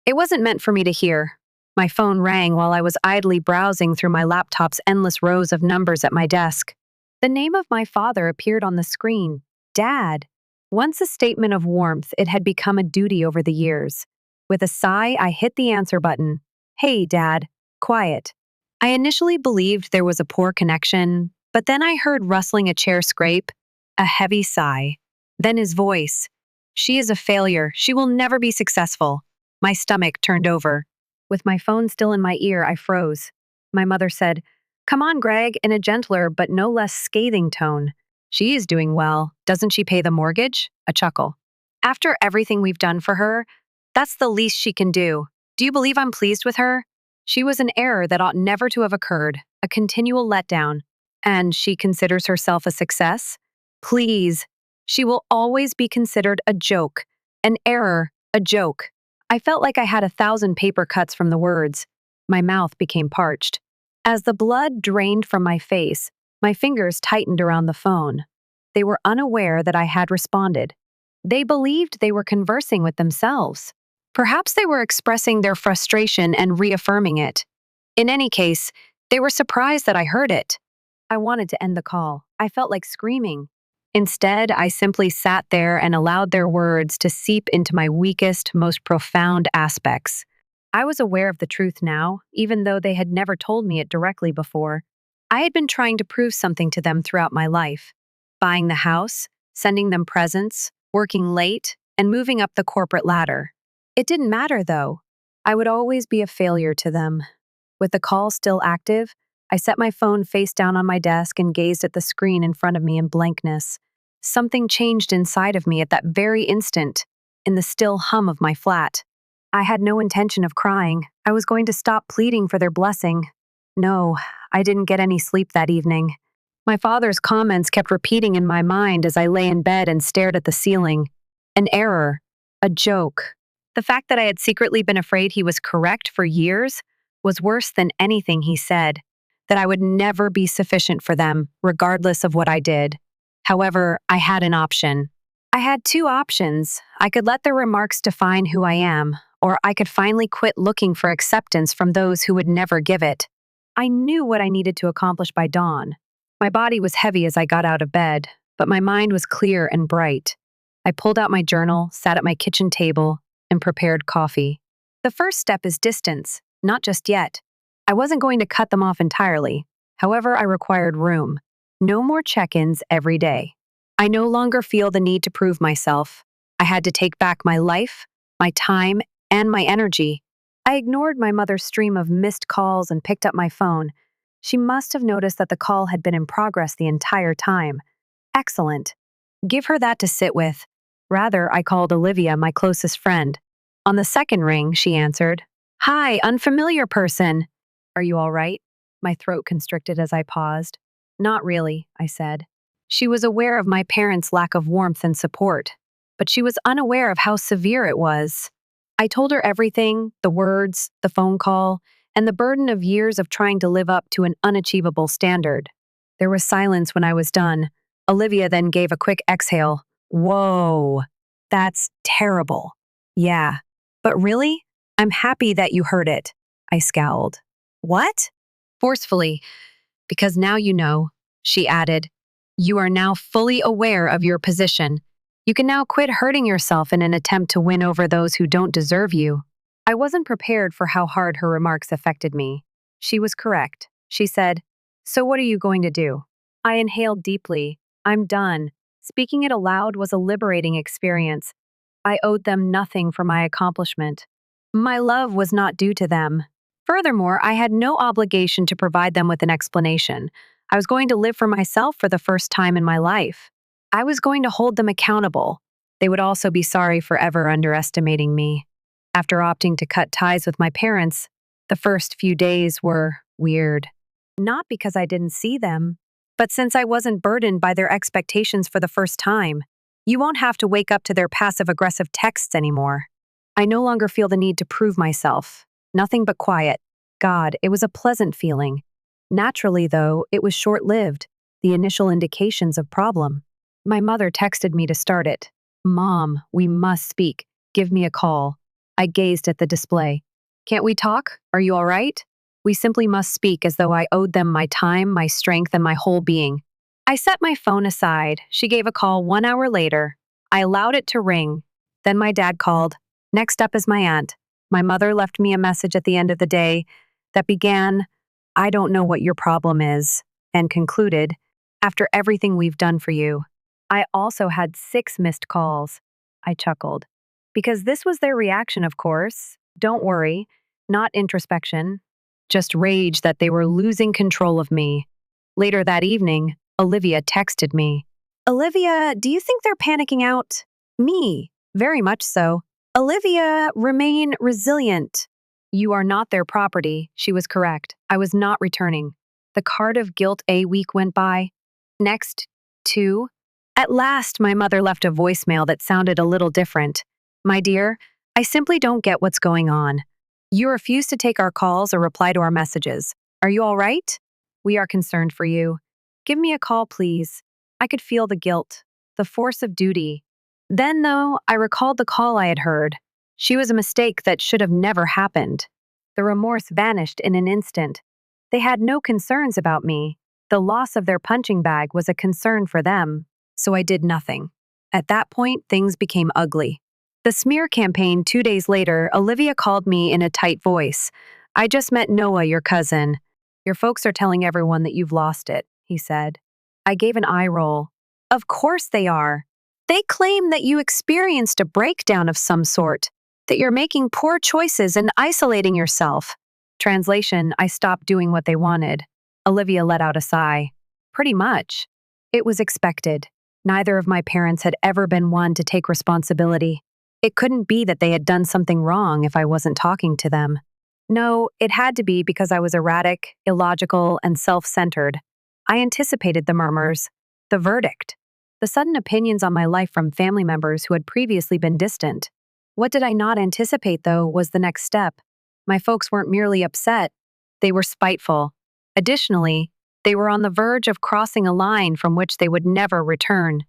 It wasn't meant for me to hear. My phone rang while I was idly browsing through my laptop's endless rows of numbers at my desk. The name of my father appeared on the screen. Dad. Once a statement of warmth, it had become a duty over the years. With a sigh, I hit the answer button. Hey, Dad. Quiet. I initially believed there was a poor connection, but then I heard rustling a chair scrape, a heavy sigh. Then his voice. She is a failure. She will never be successful. My stomach turned over. With my phone still in my ear, I froze. My mother said, Come on, Greg, in a gentler but no less scathing tone. She is doing well. Doesn't she pay the mortgage? A chuckle. After everything we've done for her, that's the least she can do. Do you believe I'm pleased with her? She was an error that ought never to have occurred, a continual letdown. And she considers herself a success? Please. She will always be considered a joke. An error, a joke. I felt like I had 1,000 paper cuts from the words. My mouth became parched. As the blood drained from my face, my fingers tightened around the phone. They were unaware that I had responded. They believed they were conversing with themselves. Perhaps they were expressing their frustration and reaffirming it. In any case, they were surprised that I heard it. I wanted to end the call. I felt like screaming. Instead, I simply sat there and allowed their words to seep into my weakest, most profound aspects. I was aware of the truth now, even though they had never told me it directly before. I had been trying to prove something to them throughout my life. Buying the house, sending them presents, working late, and moving up the corporate ladder. It didn't matter, though. I would always be a failure to them. With the call still active, I set my phone face down on my desk and gazed at the screen in front of me in blankness. Something changed inside of me at that very instant, in the still hum of my flat. I had no intention of crying. I was going to stop pleading for their blessing. No, I didn't get any sleep that evening. My father's comments kept repeating in my mind as I lay in bed and stared at the ceiling. An error. A joke. The fact that I had secretly been afraid he was correct for years was worse than anything he said. That I would never be sufficient for them, regardless of what I did. However, I had an option. I had two options. I could let their remarks define who I am, or I could finally quit looking for acceptance from those who would never give it. I knew what I needed to accomplish by dawn. My body was heavy as I got out of bed, but my mind was clear and bright. I pulled out my journal, sat at my kitchen table, and prepared coffee. The first step is distance, not just yet. I wasn't going to cut them off entirely. However, I required room. No more check-ins every day. I no longer feel the need to prove myself. I had to take back my life, my time, and my energy. I ignored my mother's stream of missed calls and picked up my phone. She must have noticed that the call had been in progress the entire time. Excellent. Give her that to sit with. Rather, I called Olivia, my closest friend. On the second ring, she answered. Hi, unfamiliar person. Are you all right? My throat constricted as I paused. Not really, I said. She was aware of my parents' lack of warmth and support, but she was unaware of how severe it was. I told her everything, the words, the phone call, and the burden of years of trying to live up to an unachievable standard. There was silence when I was done. Olivia then gave a quick exhale. Whoa, that's terrible. Yeah, but really? I'm happy that you heard it. I scowled. What? Forcefully. Because now you know, she added. You are now fully aware of your position. You can now quit hurting yourself in an attempt to win over those who don't deserve you. I wasn't prepared for how hard her remarks affected me. She was correct. She said, So what are you going to do? I inhaled deeply. I'm done. Speaking it aloud was a liberating experience. I owed them nothing for my accomplishment. My love was not due to them. Furthermore, I had no obligation to provide them with an explanation. I was going to live for myself for the first time in my life. I was going to hold them accountable. They would also be sorry for ever underestimating me. After opting to cut ties with my parents, the first few days were weird. Not because I didn't see them, but since I wasn't burdened by their expectations for the first time. You won't have to wake up to their passive-aggressive texts anymore. I no longer feel the need to prove myself. Nothing but quiet. God, it was a pleasant feeling. Naturally, though, it was short-lived, the initial indications of problem. My mother texted me to start it. Mom, we must speak. Give me a call. I gazed at the display. Can't we talk? Are you all right? We simply must speak as though I owed them my time, my strength, and my whole being. I set my phone aside. She gave a call 1 hour later. I allowed it to ring. Then my dad called. Next up is my aunt. My mother left me a message at the end of the day that began, I don't know what your problem is, and concluded, after everything we've done for you. I also had 6 missed calls. I chuckled. Because this was their reaction, of course. Don't worry, not introspection, just rage that they were losing control of me. Later that evening, Olivia texted me. Olivia, do you think they're panicking out? Me, very much so. Olivia, remain resilient. You are not their property. She was correct. I was not returning. The card of guilt a week went by. Next, 2. At last, my mother left a voicemail that sounded a little different. My dear, I simply don't get what's going on. You refuse to take our calls or reply to our messages. Are you all right? We are concerned for you. Give me a call, please. I could feel the guilt, the force of duty. Then, though, I recalled the call I had heard. She was a mistake that should have never happened. The remorse vanished in an instant. They had no concerns about me. The loss of their punching bag was a concern for them, so I did nothing. At that point, things became ugly. The smear campaign 2 days later, Olivia called me in a tight voice. I just met Noah, your cousin. Your folks are telling everyone that you've lost it, he said. I gave an eye roll. Of course they are. They claim that you experienced a breakdown of some sort, that you're making poor choices and isolating yourself. Translation, I stopped doing what they wanted. Olivia let out a sigh. Pretty much. It was expected. Neither of my parents had ever been one to take responsibility. It couldn't be that they had done something wrong if I wasn't talking to them. No, it had to be because I was erratic, illogical, and self-centered. I anticipated the murmurs, the verdict, the sudden opinions on my life from family members who had previously been distant. What did I not anticipate, though, was the next step. My folks weren't merely upset, they were spiteful. Additionally, they were on the verge of crossing a line from which they would never return.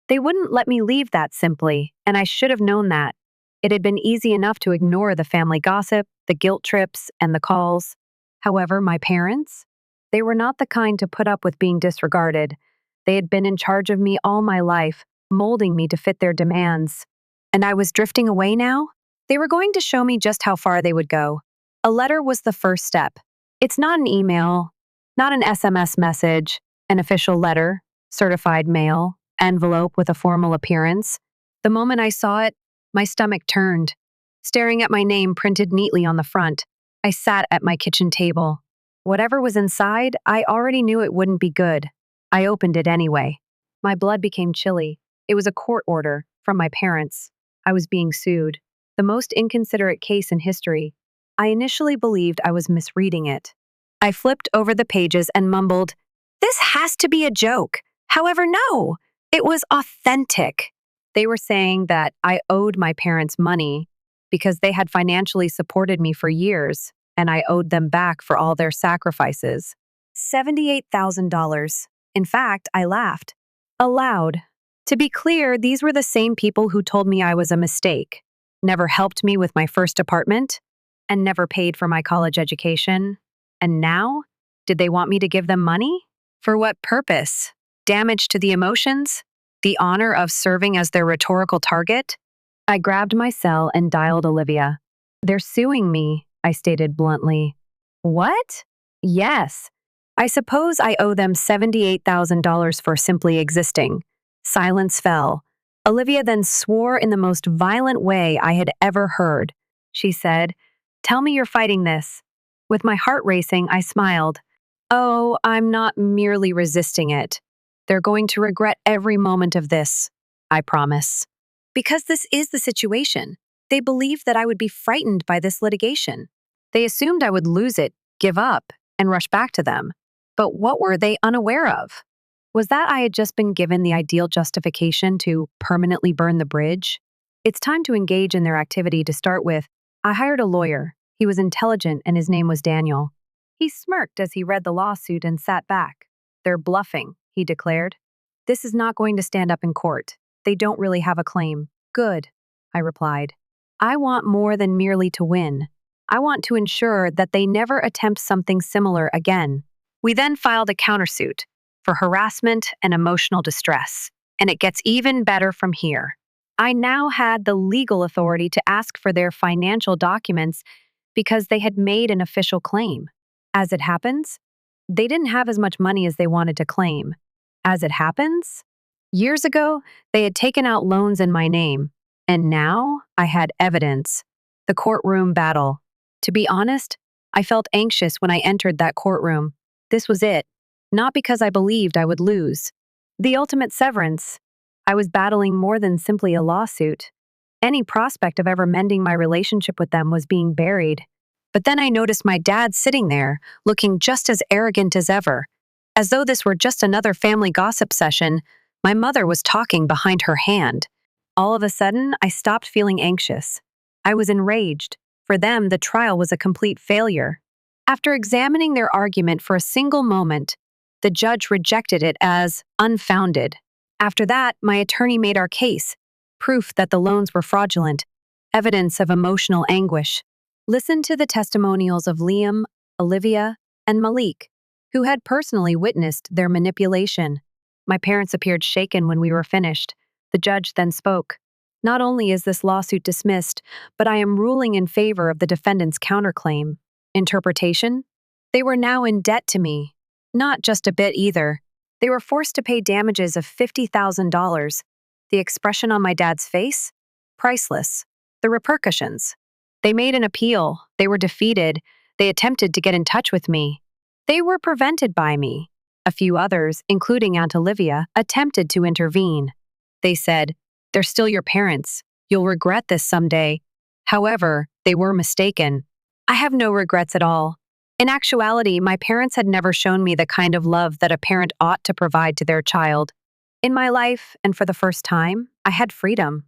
They wouldn't let me leave that simply, and I should have known that. It had been easy enough to ignore the family gossip, the guilt trips, and the calls. However, my parents? They were not the kind to put up with being disregarded. They had been in charge of me all my life, molding me to fit their demands. And I was drifting away now? They were going to show me just how far they would go. A letter was the first step. It's not an email, not an SMS message, an official letter, certified mail, envelope with a formal appearance. The moment I saw it, my stomach turned. Staring at my name printed neatly on the front, I sat at my kitchen table. Whatever was inside, I already knew it wouldn't be good. I opened it anyway. My blood became chilly. It was a court order from my parents. I was being sued. The most inconsiderate case in history. I initially believed I was misreading it. I flipped over the pages and mumbled, "This has to be a joke." However, no. It was authentic. They were saying that I owed my parents money because they had financially supported me for years, and I owed them back for all their sacrifices. $78,000. In fact, I laughed. Aloud. To be clear, these were the same people who told me I was a mistake, never helped me with my first apartment, and never paid for my college education. And now? Did they want me to give them money? For what purpose? Damage to the emotions? The honor of serving as their rhetorical target? I grabbed my cell and dialed Olivia. They're suing me, I stated bluntly. What? Yes. I suppose I owe them $78,000 for simply existing. Silence fell. Olivia then swore in the most violent way I had ever heard. She said, "Tell me you're fighting this." With my heart racing, I smiled. Oh, I'm not merely resisting it. They're going to regret every moment of this, I promise. Because this is the situation. They believed that I would be frightened by this litigation. They assumed I would lose it, give up, and rush back to them. But what were they unaware of? Was that I had just been given the ideal justification to permanently burn the bridge? It's time to engage in their activity to start with. I hired a lawyer. He was intelligent and his name was Daniel. He smirked as he read the lawsuit and sat back. They're bluffing, he declared. This is not going to stand up in court. They don't really have a claim. Good, I replied. I want more than merely to win. I want to ensure that they never attempt something similar again. We then filed a countersuit for harassment and emotional distress, and it gets even better from here. I now had the legal authority to ask for their financial documents because they had made an official claim. As it happens, they didn't have as much money as they wanted to claim. As it happens, years ago, they had taken out loans in my name, and now I had evidence. The courtroom battle. To be honest, I felt anxious when I entered that courtroom. This was it, not because I believed I would lose. The ultimate severance. I was battling more than simply a lawsuit. Any prospect of ever mending my relationship with them was being buried. But then I noticed my dad sitting there, looking just as arrogant as ever. As though this were just another family gossip session, my mother was talking behind her hand. All of a sudden, I stopped feeling anxious. I was enraged. For them, the trial was a complete failure. After examining their argument for a single moment, the judge rejected it as unfounded. After that, my attorney made our case, proof that the loans were fraudulent, evidence of emotional anguish. Listen to the testimonials of Liam, Olivia, and Malik, who had personally witnessed their manipulation. My parents appeared shaken when we were finished. The judge then spoke. Not only is this lawsuit dismissed, but I am ruling in favor of the defendant's counterclaim. Interpretation? They were now in debt to me. Not just a bit either. They were forced to pay damages of $50,000. The expression on my dad's face? Priceless. The repercussions. They made an appeal. They were defeated. They attempted to get in touch with me. They were prevented by me. A few others, including Aunt Olivia, attempted to intervene. They said, "They're still your parents. You'll regret this someday." However, they were mistaken. I have no regrets at all. In actuality, my parents had never shown me the kind of love that a parent ought to provide to their child. In my life, and for the first time, I had freedom.